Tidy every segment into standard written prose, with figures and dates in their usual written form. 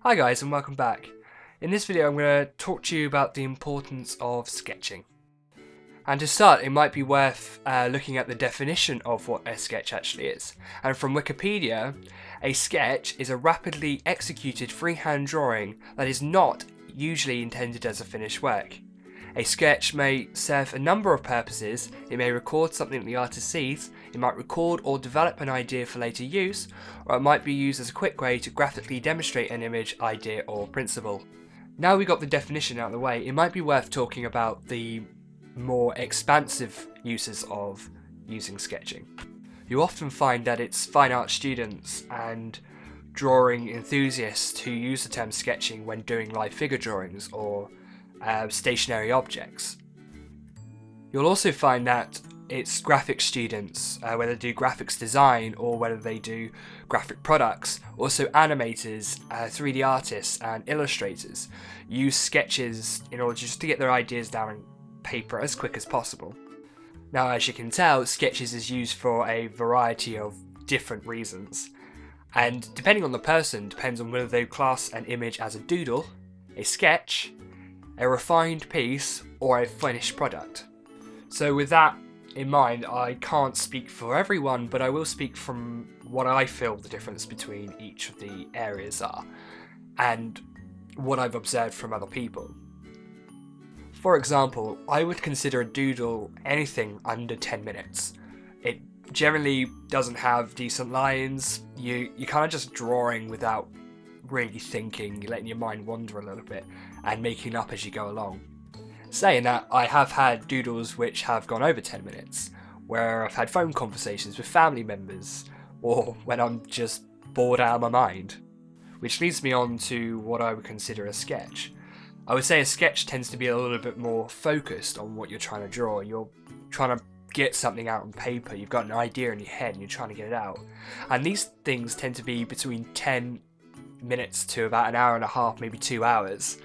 Hi guys and welcome back. In this video I'm going to talk to you about the importance of sketching. And to start, it might be worth looking at the definition of what a sketch actually is. And from Wikipedia, a sketch is a rapidly executed freehand drawing that is not usually intended as a finished work. A sketch may serve a number of purposes. It may record something that the artist sees, it might record or develop an idea for later use, or it might be used as a quick way to graphically demonstrate an image, idea or principle. Now we got the definition out of the way, it might be worth talking about the more expansive uses of using sketching. You often find that it's fine art students and drawing enthusiasts who use the term sketching when doing live figure drawings or stationary objects. You'll also find that it's graphic students, whether they do graphics design or whether they do graphic products, also animators, 3D artists and illustrators use sketches in order just to get their ideas down on paper as quick as possible. Now, as you can tell, sketches is used for a variety of different reasons, and depending on the person, depends on whether they class an image as a doodle, a sketch, a refined piece, or a finished product. So with that in mind, I can't speak for everyone, but I will speak from what I feel the difference between each of the areas are, and what I've observed from other people. For example, I would consider a doodle anything under 10 minutes. It generally doesn't have decent lines, you're kind of just drawing without really thinking, you're letting your mind wander a little bit and making up as you go along. Saying that, I have had doodles which have gone over 10 minutes, where I've had phone conversations with family members, or when I'm just bored out of my mind. Which leads me on to what I would consider a sketch. I would say a sketch tends to be a little bit more focused on what you're trying to draw. You're trying to get something out on paper, you've got an idea in your head and you're trying to get it out. And these things tend to be between 10 minutes to about an hour and a half, maybe 2 hours.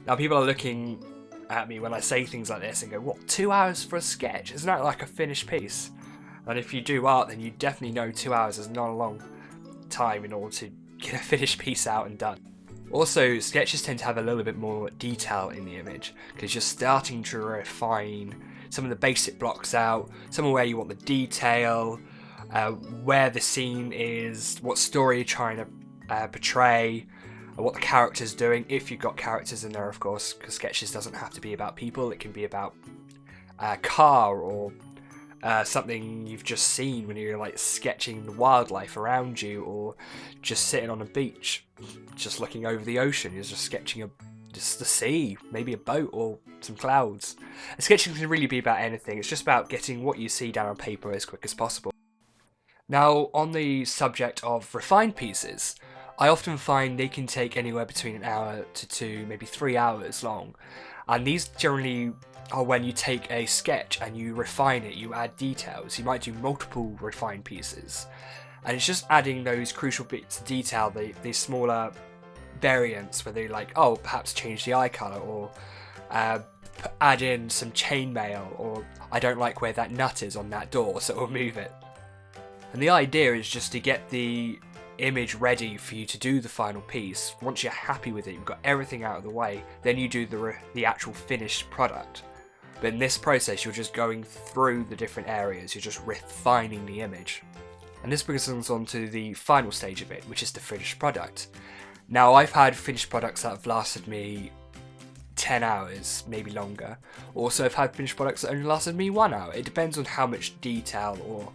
Now people are looking at me when I say things like this and go, what, 2 hours for a sketch? Isn't that like a finished piece? And if you do art, then you definitely know 2 hours is not a long time in order to get a finished piece out and done. Also, sketches tend to have a little bit more detail in the image, because you're starting to refine some of the basic blocks out, some of where you want the detail, where the scene is, what story you're trying to portray, what the character's doing, if you've got characters in there of course, because sketches doesn't have to be about people, it can be about a car or something you've just seen when you're like sketching the wildlife around you, or just sitting on a beach just looking over the ocean, you're just sketching just the sea, maybe a boat or some clouds. And sketching can really be about anything, it's just about getting what you see down on paper as quick as possible. Now, on the subject of refined pieces, I often find they can take anywhere between an hour to 2, maybe 3 hours long. And these generally are when you take a sketch and you refine it, you add details. You might do multiple refined pieces. And it's just adding those crucial bits of detail, the smaller variants where they like, oh, perhaps change the eye colour, or add in some chainmail, or I don't like where that nut is on that door, so we'll move it. And the idea is just to get the image ready for you to do the final piece. Once you're happy with it, you've got everything out of the way, then you do the actual finished product. But in this process, you're just going through the different areas, you're just refining the image. And this brings us on to the final stage of it, which is the finished product. Now, I've had finished products that have lasted me 10 hours, maybe longer. Also, I've had finished products that only lasted me 1 hour. It depends on how much detail or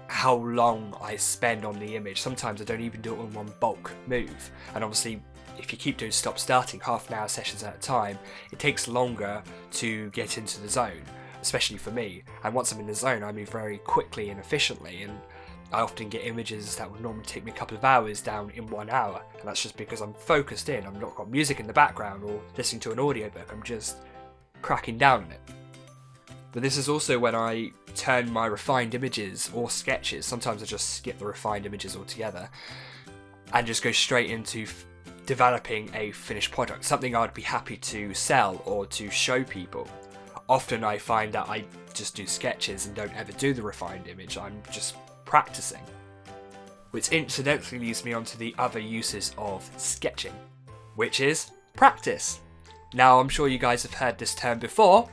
how long I spend on the image. Sometimes I don't even do it in one bulk move, and obviously if you keep doing stop starting half an hour sessions at a time, it takes longer to get into the zone, especially for me. And once I'm in the zone, I move very quickly and efficiently, and I often get images that would normally take me a couple of hours down in 1 hour, and that's just because I'm focused in. I've not got music in the background or listening to an audiobook, I'm just cracking down on it. But this is also when I turn my refined images or sketches, sometimes I just skip the refined images altogether, and just go straight into developing a finished product, something I'd be happy to sell or to show people. Often I find that I just do sketches and don't ever do the refined image, I'm just practicing. which incidentally leads me on to the other uses of sketching, which is practice. Now, I'm sure you guys have heard this term before.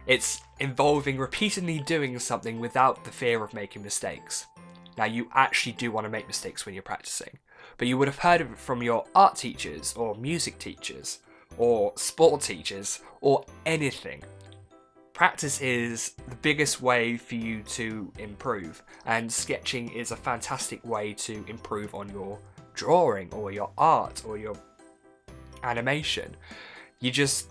It's involving repeatedly doing something without the fear of making mistakes. Now, you actually do want to make mistakes when you're practicing, but you would have heard of it from your art teachers or music teachers or sport teachers or anything. Practice is the biggest way for you to improve, and sketching is a fantastic way to improve on your drawing or your art or your animation. You just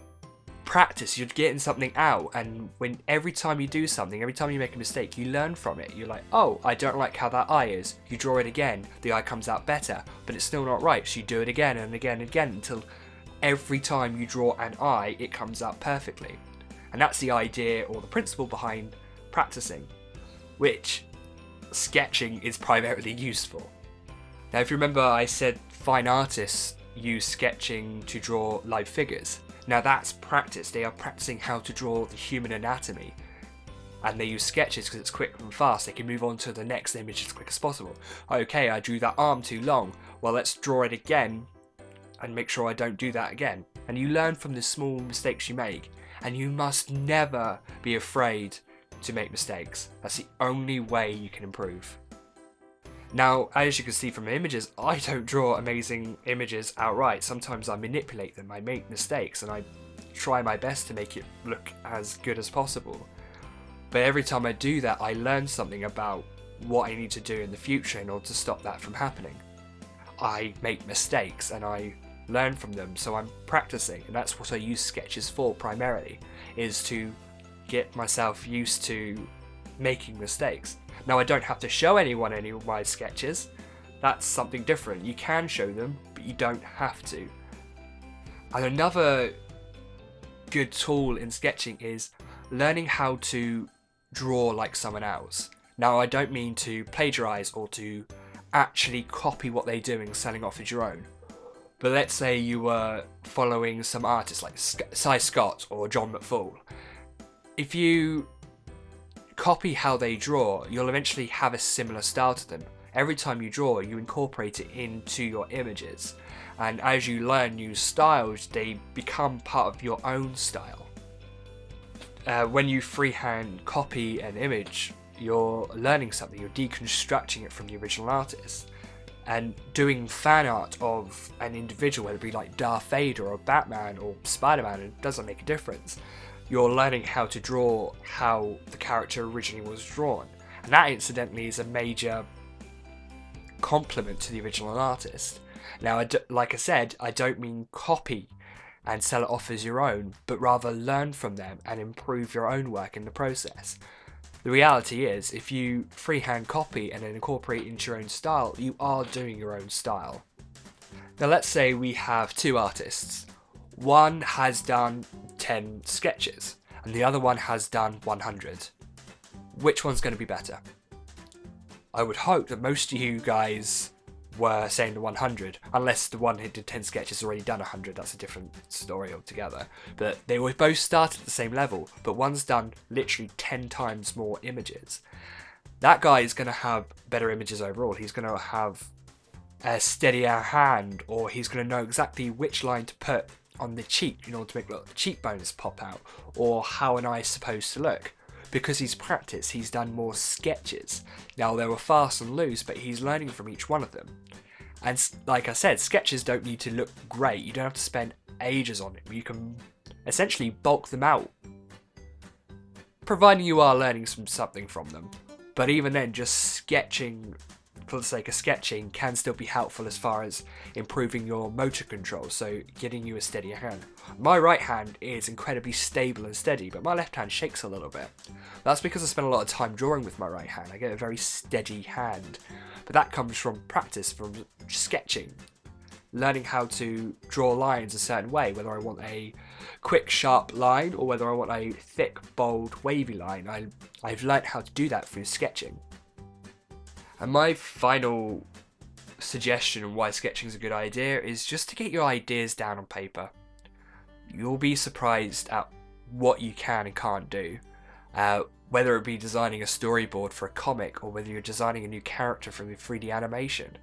practice, you're getting something out, and when every time you do something, every time you make a mistake, you learn from it. You're like, oh, I don't like how that eye is. You draw it again, the eye comes out better, but it's still not right, so you do it again and again and again until every time you draw an eye, it comes out perfectly. And that's the idea or the principle behind practicing, which sketching is primarily used for. Now, if you remember, I said fine artists use sketching to draw live figures. Now that's practice. They are practicing how to draw the human anatomy, and they use sketches because it's quick and fast. They can move on to the next image as quick as possible. Okay, I drew that arm too long. Well, let's draw it again and make sure I don't do that again. And you learn from the small mistakes you make, and you must never be afraid to make mistakes. That's the only way you can improve. Now, as you can see from the images, I don't draw amazing images outright. Sometimes I manipulate them, I make mistakes, and I try my best to make it look as good as possible. But every time I do that, I learn something about what I need to do in the future in order to stop that from happening. I make mistakes and I learn from them, so I'm practicing, and that's what I use sketches for primarily, is to get myself used to making mistakes. Now, I don't have to show anyone any of my sketches. That's something different. You can show them, but you don't have to. And another good tool in sketching is learning how to draw like someone else. Now, I don't mean to plagiarize or to actually copy what they do and selling off as your own. But let's say you were following some artists like Cy Scott or John McFall. If you copy how they draw, you'll eventually have a similar style to them. Every time you draw, you incorporate it into your images, and as you learn new styles, they become part of your own style. When you freehand copy an image, you're learning something, you're deconstructing it from the original artist. And doing fan art of an individual, whether it be like Darth Vader or Batman or Spider-Man, it doesn't make a difference. You're learning how to draw how the character originally was drawn. And that, incidentally, is a major compliment to the original artist. Now, like I said, I don't mean copy and sell it off as your own, but rather learn from them and improve your own work in the process. The reality is, if you freehand copy and then incorporate it into your own style, you are doing your own style. Now, let's say we have two artists. One has done 10 sketches, and the other one has done 100. Which one's going to be better? I would hope that most of you guys were saying the 100, unless the one who did 10 sketches already done 100, that's a different story altogether. But they were both started at the same level, but one's done literally 10 times more images. That guy is going to have better images overall. He's going to have a steadier hand, or he's going to know exactly which line to put on the cheek in order to make the cheekbones pop out, or how an eye is supposed to look. Because he's practiced, he's done more sketches. Now, they were fast and loose, but he's learning from each one of them. And like I said, sketches don't need to look great. You don't have to spend ages on it. You can essentially bulk them out, providing you are learning something from them. But even then, just sketching for the sake of sketching can still be helpful as far as improving your motor control, so getting you a steadier hand. My right hand is incredibly stable and steady, but my left hand shakes a little bit. That's because I spend a lot of time drawing with my right hand. I get a very steady hand, but that comes from practice, from sketching, learning how to draw lines a certain way, whether I want a quick sharp line or whether I want a thick, bold, wavy line. I've learned how to do that through sketching. And my final suggestion on why sketching is a good idea is just to get your ideas down on paper. You'll be surprised at what you can and can't do. whether it be designing a storyboard for a comic or whether you're designing a new character from 3D animation.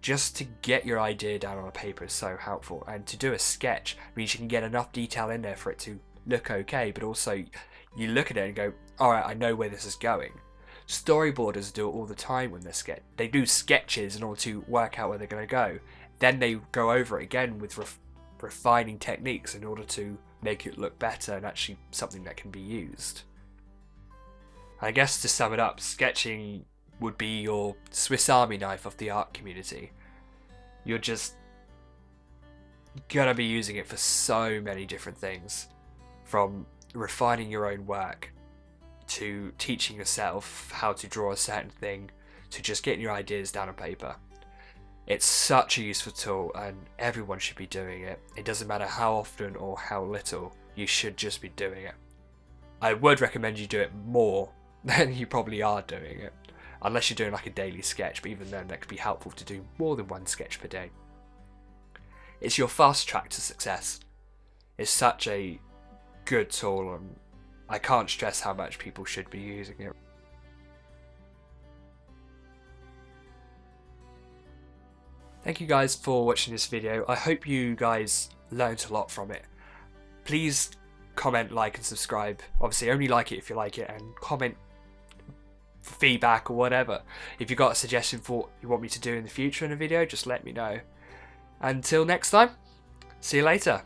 Just to get your idea down on a paper is so helpful, and to do a sketch means you can get enough detail in there for it to look okay, but also you look at it and go, alright, I know where this is going. Storyboarders do it all the time when they do sketches in order to work out where they're going to go. Then they go over it again with refining techniques in order to make it look better and actually something that can be used. I guess to sum it up, sketching would be your Swiss Army knife of the art community. You're just gonna be using it for so many different things, from refining your own work to teaching yourself how to draw a certain thing to just getting your ideas down on paper. It's such a useful tool and everyone should be doing it. It doesn't matter how often or how little, you should just be doing it. I would recommend you do it more than you probably are doing it, unless you're doing like a daily sketch, but even then that could be helpful to do more than one sketch per day. It's your fast track to success. It's such a good tool and I can't stress how much people should be using it. Thank you guys for watching this video. I hope you guys learned a lot from it. Please comment, like and subscribe. Obviously only like it if you like it, and comment feedback or whatever. If you've got a suggestion for what you want me to do in the future in a video, just let me know. Until next time, see you later.